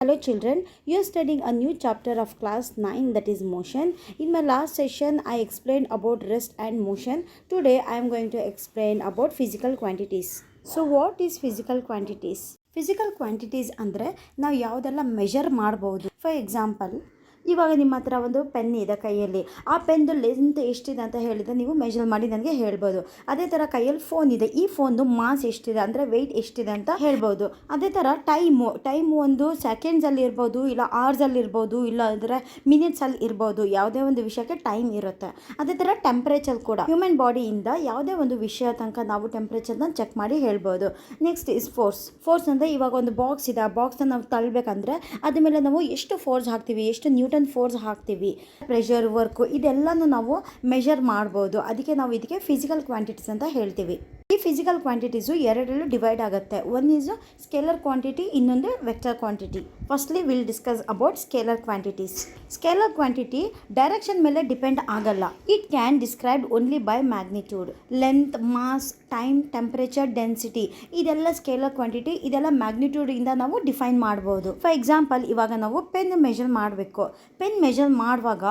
Hello children, you are studying a new chapter of class 9, that is motion. In my last session I explained about rest and motion. Today I am going to explain about physical quantities. So what is physical quantities? Physical quantities ಅಂದರೆ ನಾವು ಯಾವುದೆಲ್ಲ measure ಮಾಡಬಹುದು. For example, ಇವಾಗ ನಿಮ್ಮ ಹತ್ರ ಒಂದು pen ಇದೆ ಕೈಯಲ್ಲಿ. ಆ ಪೆನ್ದು ಲೆಂತ್ ಎಷ್ಟಿದೆ ಅಂತ ಹೇಳಿದರೆ ನೀವು ಮೆಜರ್ ಮಾಡಿ ನನಗೆ ಹೇಳ್ಬೋದು. ಅದೇ ಥರ ಕೈಯಲ್ಲಿ ಫೋನ್ ಇದೆ, ಈ ಫೋನ್ದು ಮಾಸ್ ಎಷ್ಟಿದೆ ಅಂದರೆ ವೆಯ್ಟ್ ಎಷ್ಟಿದೆ ಅಂತ ಹೇಳ್ಬೋದು. ಅದೇ ಥರ ಟೈಮು ಒಂದು ಸೆಕೆಂಡ್ಸಲ್ಲಿ ಇರ್ಬೋದು, ಇಲ್ಲ ಅವರ್ಸಲ್ಲಿ ಇರ್ಬೋದು, ಇಲ್ಲ ಅಂದರೆ ಮಿನಿಟ್ಸಲ್ಲಿ ಇರ್ಬೋದು. ಯಾವುದೇ ಒಂದು ವಿಷಯಕ್ಕೆ ಟೈಮ್ ಇರುತ್ತೆ. ಅದೇ ಥರ ಟೆಂಪ್ರೇಚರ್ ಕೂಡ ಹ್ಯೂಮನ್ ಬಾಡಿಯಿಂದ ಯಾವುದೇ ಒಂದು ವಿಷಯ ತನಕ ನಾವು ಟೆಂಪ್ರೇಚರ್ನ ಚೆಕ್ ಮಾಡಿ ಹೇಳ್ಬೋದು. ನೆಕ್ಸ್ಟ್ ಇಸ್ ಫೋರ್ಸ್ ಅಂದರೆ ಇವಾಗ ಒಂದು ಬಾಕ್ಸ್ ಇದೆ, ಆ ಬಾಕ್ಸ್ನ ನಾವು ತಳ್ಳಬೇಕಂದ್ರೆ ಅದ ಮೇಲೆ ನಾವು ಎಷ್ಟು ಫೋರ್ಸ್ ಹಾಕ್ತೀವಿ, ಎಷ್ಟು ನ್ಯೂಟನ್ ಫೋರ್ಸ್ ಹಾಕ್ತೀವಿ, ಪ್ರೆಷರ್, ವರ್ಕು, ಇದೆಲ್ಲನೂ ನಾವು ಮೆಜರ್ ಮಾಡ್ಬೋದು. ಅದಕ್ಕೆ ನಾವು ಇದಕ್ಕೆ ಫಿಸಿಕಲ್ ಕ್ವಾಂಟಿಟೀಸ್ ಅಂತ ಹೇಳ್ತೀವಿ. ಈ ಫಿಸಿಕಲ್ ಕ್ವಾಂಟಿಟೀಸು ಎರಡರಲ್ಲೂ ಡಿವೈಡ್ ಆಗುತ್ತೆ. ಒನ್ ಈಸ್ ಸ್ಕೇಲರ್ ಕ್ವಾಂಟಿಟಿ, ಇನ್ನೊಂದು vector quantity. Firstly will discuss about scalar quantities. Scalar quantity direction ಮೇಲೆ ಡಿಪೆಂಡ್ ಆಗಲ್ಲ. It can describe only by magnitude, length, mass, time, temperature, density. ಇದೆಲ್ಲ scalar quantity. ಇದೆಲ್ಲ ಮ್ಯಾಗ್ನಿಟ್ಯೂಡಿಂದ ನಾವು define ಮಾಡ್ಬೋದು. For example, ಇವಾಗ ನಾವು ಪೆನ್ ಮೆಜರ್ ಮಾಡಬೇಕು. ಪೆನ್ ಮೆಜರ್ ಮಾಡುವಾಗ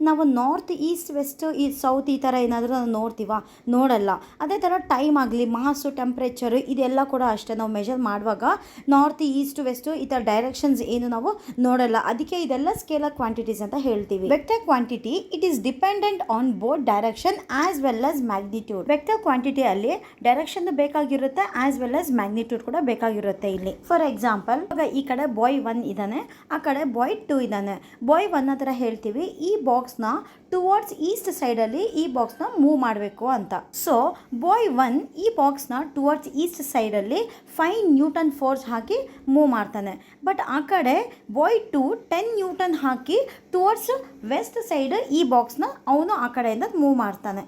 ನಾವು ನಾರ್ತ್, ಈಸ್ಟ್, ವೆಸ್ಟ್, ಈ ಸೌತ್ ಈ ಥರ ಏನಾದರೂ ನಾವು ನೋಡಲ್ಲ. ಅದೇ ಥರ ಟೈಮ್ ಆಗಲಿ, ಮಾಸು, ಟೆಂಪ್ರೇಚರ್, ಇದೆಲ್ಲ ಕೂಡ ಅಷ್ಟೇ. ನಾವು ಮೆಜರ್ ಮಾಡುವಾಗ ನಾರ್ತ್, ಈಸ್ಟ್, ವೆಸ್ಟ್ ಈ ಥರ ಡೈರೆಕ್ಷನ್ಸ್ ಏನು ನಾವು ನೋಡಲ್ಲ. ಅದಕ್ಕೆ ಇದೆಲ್ಲ ಸ್ಕೇಲರ್ ಕ್ವಾಂಟಿಟೀಸ್ ಅಂತ ಹೇಳ್ತೀವಿ. Vector quantity it is dependent on both direction as well as magnitude. Vector ಕ್ವಾಂಟಿಟಿಯಲ್ಲಿ ಡೈರೆಕ್ಷನ್ ಬೇಕಾಗಿರುತ್ತೆ ಆಸ್ ವೆಲ್ ಆಸ್ ಮ್ಯಾಗ್ನಿಟ್ಯೂಡ್ ಕೂಡ ಬೇಕಾಗಿರುತ್ತೆ. ಇಲ್ಲಿ ಫಾರ್ ಎಕ್ಸಾಂಪಲ್, ಇವಾಗ ಈ ಕಡೆ ಬಾಯ್ 1 ಇದ್ದಾನೆ, ಆ ಕಡೆ ಬಾಯ್ 2 ಇದ್ದಾನೆ. ಬಾಯ್ 1 ಹತ್ರ ಹೇಳ್ತೀವಿ ಈ ಬಾಕ್ಸ್ನ ಟುವರ್ಡ್ಸ್ ಈಸ್ಟ್ ಸೈಡಲ್ಲಿ ಈ ಬಾಕ್ಸ್ನ ಮೂವ್ ಮಾಡಬೇಕು ಅಂತ. ಸೊ ಬಾಯ್ 1 ಈ ಬಾಕ್ಸ್ನ ಟುವರ್ಡ್ಸ್ ಈಸ್ಟ್ ಸೈಡಲ್ಲಿ 5 ನ್ಯೂಟನ್ ಫೋರ್ಸ್ ಹಾಕಿ ಮೂವ್ ಮಾಡ್ತಾನೆ. ಬಟ್ ಆ ಕಡೆ ಬಾಯ್ 2 10 ನ್ಯೂಟನ್ ಹಾಕಿ ಟುವರ್ಡ್ಸ್ ವೆಸ್ಟ್ ಸೈಡ್ ಈ ಬಾಕ್ಸ್ನ ಅವನು ಆ ಕಡೆಯಿಂದ ಮೂವ್ ಮಾಡ್ತಾನೆ.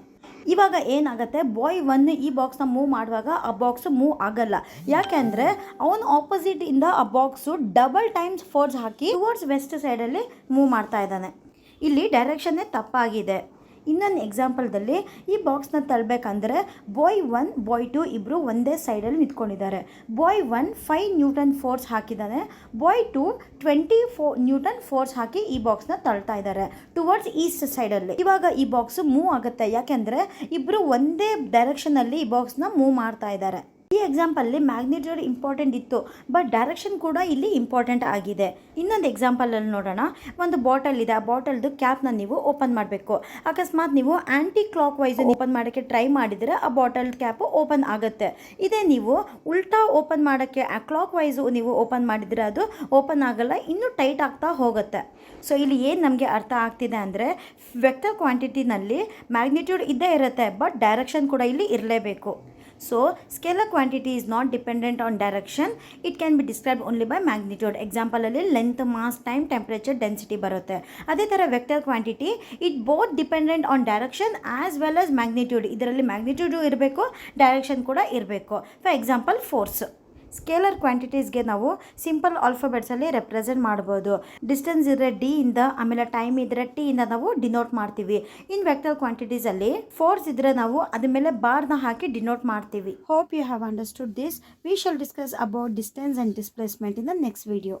ಇವಾಗ ಏನಾಗುತ್ತೆ, ಬಾಯ್ 1 ಈ ಬಾಕ್ಸ್ನ ಮೂವ್ ಮಾಡುವಾಗ ಆ ಬಾಕ್ಸು ಮೂವ್ ಆಗಲ್ಲ. ಯಾಕೆಂದರೆ ಅವನು ಆಪೋಸಿಟಿಂದ ಆ ಬಾಕ್ಸು ಡಬಲ್ ಟೈಮ್ಸ್ ಫೋರ್ಸ್ ಹಾಕಿ ಟುವರ್ಡ್ಸ್ ವೆಸ್ಟ್ ಸೈಡಲ್ಲಿ ಮೂವ್ ಮಾಡ್ತಾ ಇದ್ದಾನೆ. ಇಲ್ಲಿ ಡೈರೆಕ್ಷನ್ನೇ ತಪ್ಪಾಗಿದೆ. ಇನ್ನೊಂದು ಎಕ್ಸಾಂಪಲ್ದಲ್ಲಿ ಈ ಬಾಕ್ಸ್ನ ತಳ್ಳಬೇಕಂದ್ರೆ ಬಾಯ್ 1 ಬಾಯ್ 2 ಇಬ್ಬರು ಒಂದೇ ಸೈಡಲ್ಲಿ ನಿಂತ್ಕೊಂಡಿದ್ದಾರೆ. ಬಾಯ್ 1 5 ನ್ಯೂಟನ್ ಫೋರ್ಸ್ ಹಾಕಿದ್ದಾನೆ, ಬಾಯ್ 2 24 ನ್ಯೂಟನ್ ಫೋರ್ಸ್ ಹಾಕಿ ಈ ಬಾಕ್ಸ್ನ ತಳ್ತಾ ಇದ್ದಾರೆ ಟುವರ್ಡ್ಸ್ ಈಸ್ಟ್ ಸೈಡಲ್ಲಿ. ಇವಾಗ ಈ ಬಾಕ್ಸು ಮೂವ್ ಆಗುತ್ತೆ, ಯಾಕೆಂದರೆ ಇಬ್ಬರು ಒಂದೇ ಡೈರೆಕ್ಷನಲ್ಲಿ ಈ ಬಾಕ್ಸ್ನ ಮೂವ್ ಮಾಡ್ತಾ ಇದ್ದಾರೆ. ಈ ಎಕ್ಸಾಂಪಲ್ಲಿ ಮ್ಯಾಗ್ನಿಟ್ಯೂಡ್ ಇಂಪಾರ್ಟೆಂಟ್ ಇತ್ತು, ಬಟ್ ಡೈರೆಕ್ಷನ್ ಕೂಡ ಇಲ್ಲಿ ಇಂಪಾರ್ಟೆಂಟ್ ಆಗಿದೆ. ಇನ್ನೊಂದು ಎಕ್ಸಾಂಪಲಲ್ಲಿ ನೋಡೋಣ. ಒಂದು ಬಾಟಲ್ ಇದೆ, ಆ ಬಾಟಲ್ದು ಕ್ಯಾಪ್ನ ನೀವು ಓಪನ್ ಮಾಡಬೇಕು. ಅಕಸ್ಮಾತ್ ನೀವು ಆ್ಯಂಟಿ ಕ್ಲಾಕ್ ವೈಸ್ ಓಪನ್ ಮಾಡೋಕ್ಕೆ ಟ್ರೈ ಮಾಡಿದರೆ ಆ ಬಾಟಲ್ ಕ್ಯಾಪು ಓಪನ್ ಆಗುತ್ತೆ. ಇದೇ ನೀವು ಉಲ್ಟಾ ಓಪನ್ ಮಾಡೋಕ್ಕೆ ಕ್ಲಾಕ್ ವೈಸು ನೀವು ಓಪನ್ ಮಾಡಿದರೆ ಅದು ಓಪನ್ ಆಗಲ್ಲ, ಇನ್ನೂ ಟೈಟ್ ಆಗ್ತಾ ಹೋಗುತ್ತೆ. ಸೊ ಇಲ್ಲಿ ಏನು ನಮಗೆ ಅರ್ಥ ಆಗ್ತಿದೆ ಅಂದರೆ ವೆಕ್ಟರ್ ಕ್ವಾಂಟಿಟಿನಲ್ಲಿ ಮ್ಯಾಗ್ನಿಟ್ಯೂಡ್ ಇದ್ದೇ ಇರುತ್ತೆ, ಬಟ್ ಡೈರೆಕ್ಷನ್ ಕೂಡ ಇಲ್ಲಿ ಇರಲೇಬೇಕು. So, scalar quantity is not dependent on direction. It can be described only by magnitude. Example ಅಲ್ಲಿ length, mass, time, temperature, density ಬರುತ್ತೆ. ಅದೇ ಥರ vector quantity it both dependent on direction as well as magnitude. ಇದರಲ್ಲಿ magnitude ಇರಬೇಕು, direction ಕೂಡ ಇರಬೇಕು. For example force. Scalar ಕ್ವಾಂಟಿಟೀಸ್ಗೆ ನಾವು simple ಆಲ್ಫಾಬೆಟ್ಸಲ್ಲಿ represent ಮಾಡ್ಬೋದು. ಡಿಸ್ಟೆನ್ಸ್ ಇದ್ದರೆ ಡಿ ಇಂದ, ಆಮೇಲೆ ಟೈಮ್ ಇದ್ದರೆ ಟಿ ಇಂದ ನಾವು ಡಿನೋಟ್ ಮಾಡ್ತೀವಿ. ಇನ್ ವೆಕ್ಟರ್ ಕ್ವಾಂಟಿಟೀಸಲ್ಲಿ ಫೋರ್ಸ್ ಇದ್ದರೆ ನಾವು ಅದ್ರ ಮೇಲೆ ಬಾರ್ನ ಹಾಕಿ ಡಿನೋಟ್ ಮಾಡ್ತೀವಿ. Hope you have understood this. We shall discuss about distance and displacement in the next video.